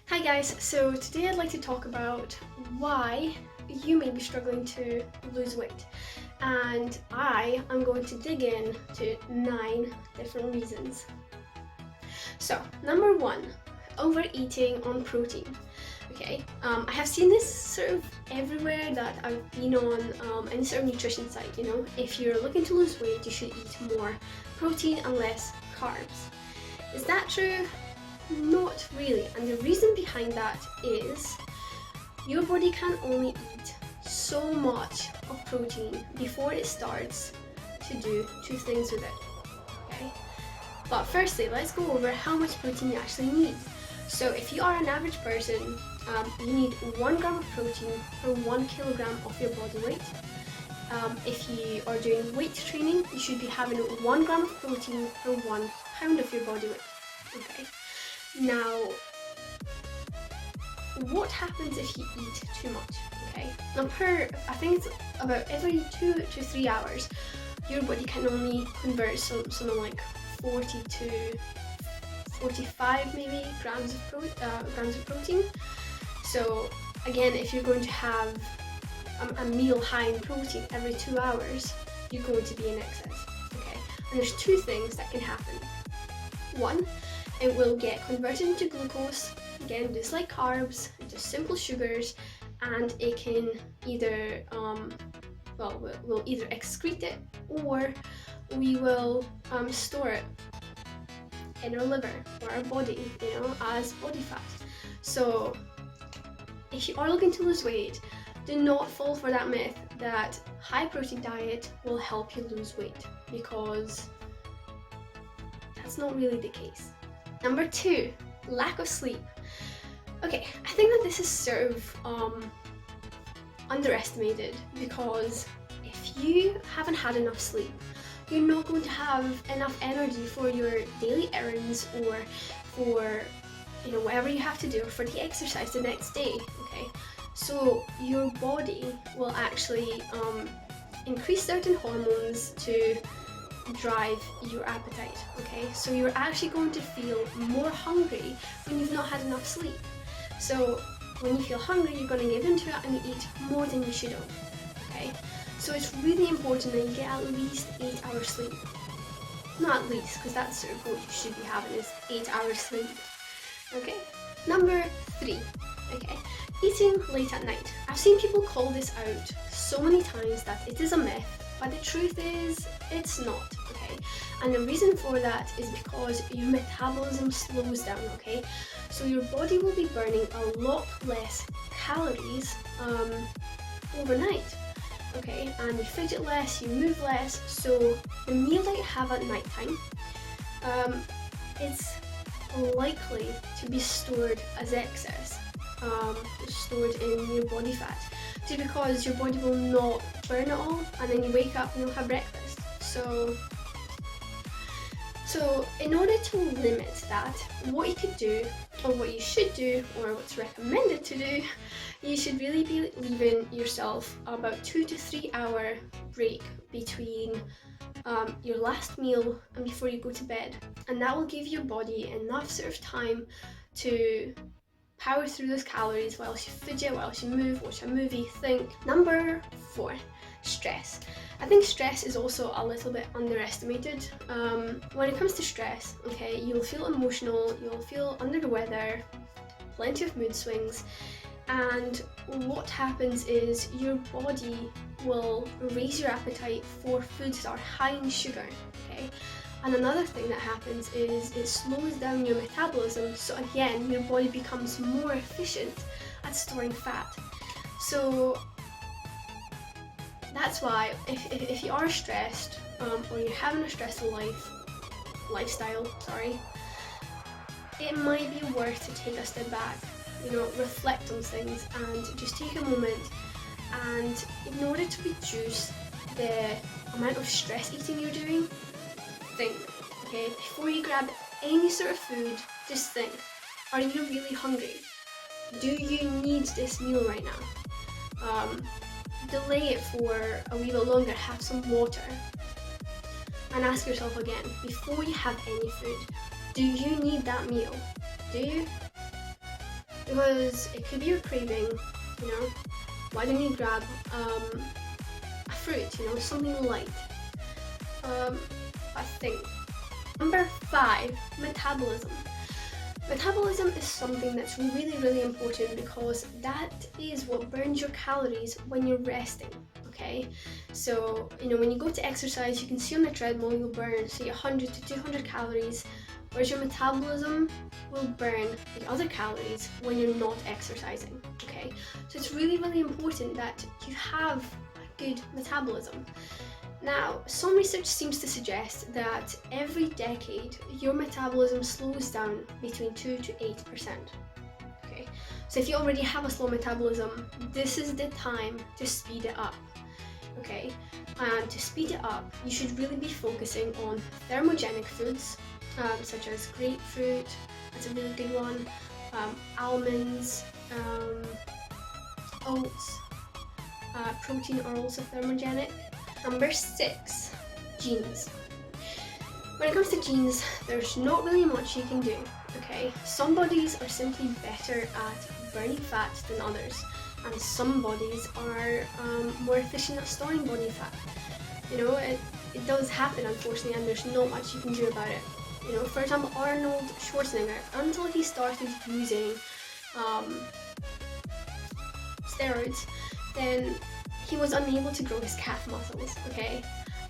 Hi guys, so today I'd like to talk about why you may be struggling to lose weight, and I am going to dig in to 9 different reasons. So, number 1, overeating on protein. Okay, I have seen this sort of everywhere that I've been on any sort of nutrition site. If you're looking to lose weight, you should eat more protein and less carbs. Is that true? Not really, and the reason behind that is your body can only eat so much of protein before it starts to do 2 things with it. Okay, but firstly, let's go over how much protein you actually need. So if you are an average person, you need 1 gram of protein per 1 kilogram of your body weight. If you are doing weight training, you should be having 1 gram of protein per 1 pound of your body weight. Okay. Now, what happens if you eat too much? Okay. Now, I think it's about every 2 to 3 hours, your body can only convert something like 40 to 45 maybe grams of protein. So again, if you're going to have a meal high in protein every 2 hours, you're going to be in excess. Okay. And there's 2 things that can happen. 1, it will get converted into glucose, again just like carbs, just simple sugars, and it can either we'll either excrete it or we will store it in our liver or our body, as body fat. So if you are looking to lose weight, do not fall for that myth that high protein diet will help you lose weight, because that's not really the case. Number 2, lack of sleep. Okay, I think that this is sort of underestimated, because if you haven't had enough sleep, you're not going to have enough energy for your daily errands or for whatever you have to do, or for the exercise the next day. Okay, so your body will actually increase certain hormones to drive your appetite. Okay, so you're actually going to feel more hungry when you've not had enough sleep. So when you feel hungry, you're going to give into it and you eat more than you should have. Okay, so it's really important that you get at least 8 hours sleep. Not at least, because that's sort of what you should be having, is 8 hours sleep. Okay, number 3. Okay, eating late at night. I've seen people call this out so many times that it is a myth, but the truth is it's not. Okay, and the reason for that is because your metabolism slows down. Okay, so your body will be burning a lot less calories overnight. Okay, and you fidget less, you move less, so the meal that you have at night time, it's likely to be stored as excess, stored in your body fat, just because your body will not burn it all, and then you wake up and you'll have breakfast. So in order to limit that, what you could do, or what you should do, or what's recommended to do, you should really be leaving yourself about 2 to 3 hour break between your last meal and before you go to bed, and that will give your body enough sort of time to power through those calories whilst you fidget, whilst you move, watch a movie, think. Number 4, stress. I think stress is also a little bit underestimated. When it comes to stress, okay, you'll feel emotional, you'll feel under the weather, plenty of mood swings, and what happens is your body will raise your appetite for foods that are high in sugar. Okay, and another thing that happens is it slows down your metabolism, so again your body becomes more efficient at storing fat. So that's why if you are stressed, or you're having a stressful lifestyle, it might be worth to take a step back, reflect on things and just take a moment, and in order to reduce the amount of stress eating you're doing, think. Okay, before you grab any sort of food, just think, are you really hungry? Do you need this meal right now? Delay it for a wee bit longer, have some water, and ask yourself again, before you have any food, do you need that meal? Do you? because it could be your craving, you know. Why don't you grab a fruit, you know, something light. I think. Number 5, metabolism. Metabolism is something that's really, really important because that is what burns your calories when you're resting, okay? So, you know, when you go to exercise, you can see on the treadmill you'll burn, say, 100 to 200 calories, whereas your metabolism will burn the other calories when you're not exercising, okay? So it's really, really important that you have a good metabolism. Now, some research seems to suggest that every decade your metabolism slows down between 2 to 8%. Okay, so if you already have a slow metabolism, this is the time to speed it up. Okay, and to speed it up, you should really be focusing on thermogenic foods, such as grapefruit, that's a really good one, almonds, oats, protein are also thermogenic. Number 6, genes. When it comes to genes, there's not really much you can do, okay? Some bodies are simply better at burning fat than others, and some bodies are more efficient at storing body fat. You know, it does happen, unfortunately, and there's not much you can do about it. You know, for example, Arnold Schwarzenegger, until he started using steroids, then he was unable to grow his calf muscles, okay?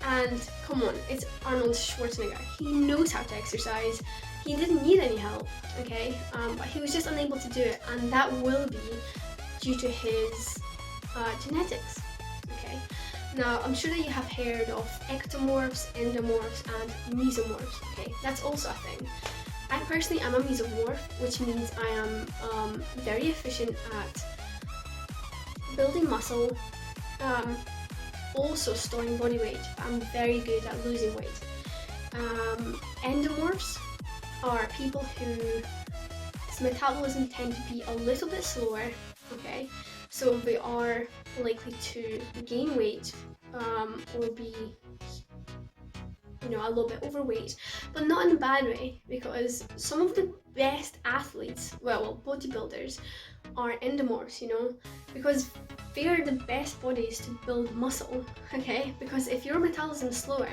And come on, it's Arnold Schwarzenegger. He knows how to exercise. He didn't need any help, okay? But he was just unable to do it, and that will be due to his genetics, okay? Now, I'm sure that you have heard of ectomorphs, endomorphs, and mesomorphs, okay? That's also a thing. I personally am a mesomorph, which means I am very efficient at building muscle, also storing body weight. I'm very good at losing weight. Endomorphs are people whose metabolism tend to be a little bit slower, okay? So they are likely to gain weight or be, you know, a little bit overweight, but not in a bad way, because some of the best athletes, well, bodybuilders, are endomorphs, you know, because they are the best bodies to build muscle, okay? Because if your metabolism is slower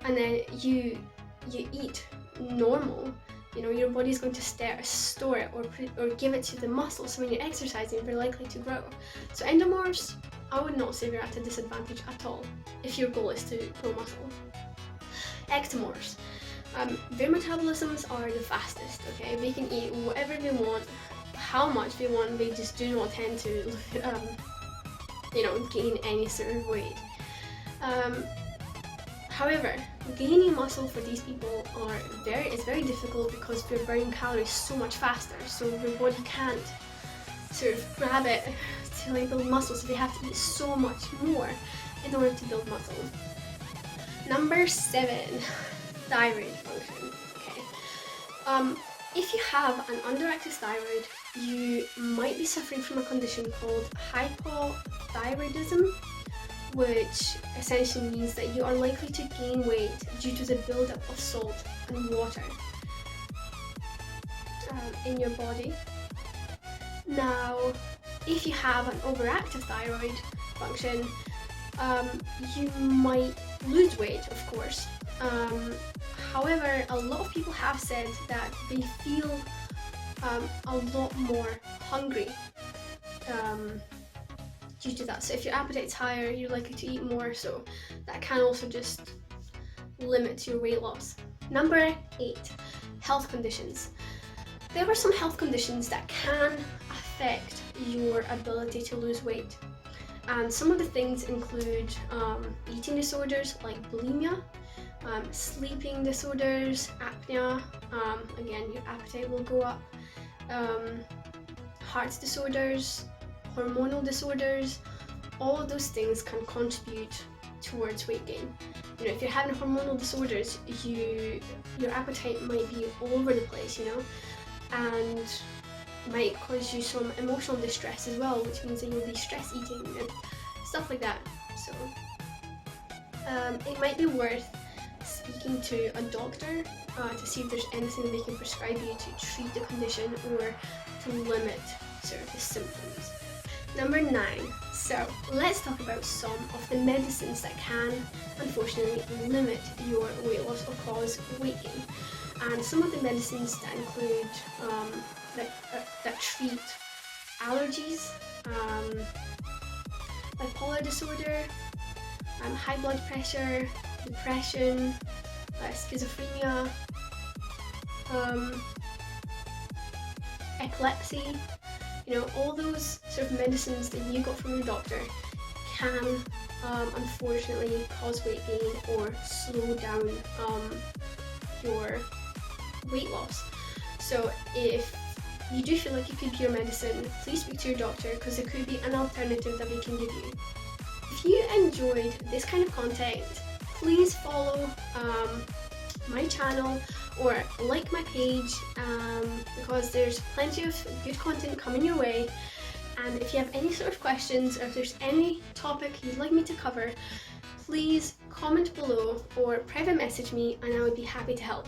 and then you eat normal, you know, your body's going to store it or give it to the muscle, so when you're exercising, they're likely to grow. So endomorphs, I would not say they're at a disadvantage at all if your goal is to grow muscle. Ectomorphs, their metabolisms are the fastest, okay? They can eat whatever they want, how much they want, they just do not tend to, you know, gain any sort of weight. However, gaining muscle for these people is very difficult because they're burning calories so much faster, so your body can't sort of grab it to like build muscle, so they have to eat so much more in order to build muscle. Number 7, thyroid function. Okay. If you have an underactive thyroid, you might be suffering from a condition called hypothyroidism, which essentially means that you are likely to gain weight due to the buildup of salt and water in your body. Now, if you have an overactive thyroid function, you might lose weight, of course. However, a lot of people have said that they feel a lot more hungry due to that. So if your appetite's higher, you're likely to eat more, so that can also just limit your weight loss. Number 8, health conditions. There are some health conditions that can affect your ability to lose weight. And some of the things include eating disorders like bulimia, sleeping disorders, apnea, again your appetite will go up, heart disorders, hormonal disorders. All of those things can contribute towards weight gain. You know, if you're having hormonal disorders, your appetite might be all over the place, you know, and might cause you some emotional distress as well, which means that you'll be stress eating and stuff like that. So it might be worth speaking to a doctor to see if there's anything they can prescribe you to treat the condition or to limit sort of the symptoms. Number 9. So let's talk about some of the medicines that can unfortunately limit your weight loss or cause weight gain. And some of the medicines that include that treat allergies, bipolar disorder, high blood pressure, depression, schizophrenia, epilepsy, all those sort of medicines that you got from your doctor can unfortunately cause weight gain or slow down your weight loss. So if you do feel like it could be your medicine, please speak to your doctor, because it could be an alternative that we can give you. If you enjoyed this kind of content, please follow my channel or like my page, because there's plenty of good content coming your way. And if you have any sort of questions, or if there's any topic you'd like me to cover, please comment below or private message me and I would be happy to help.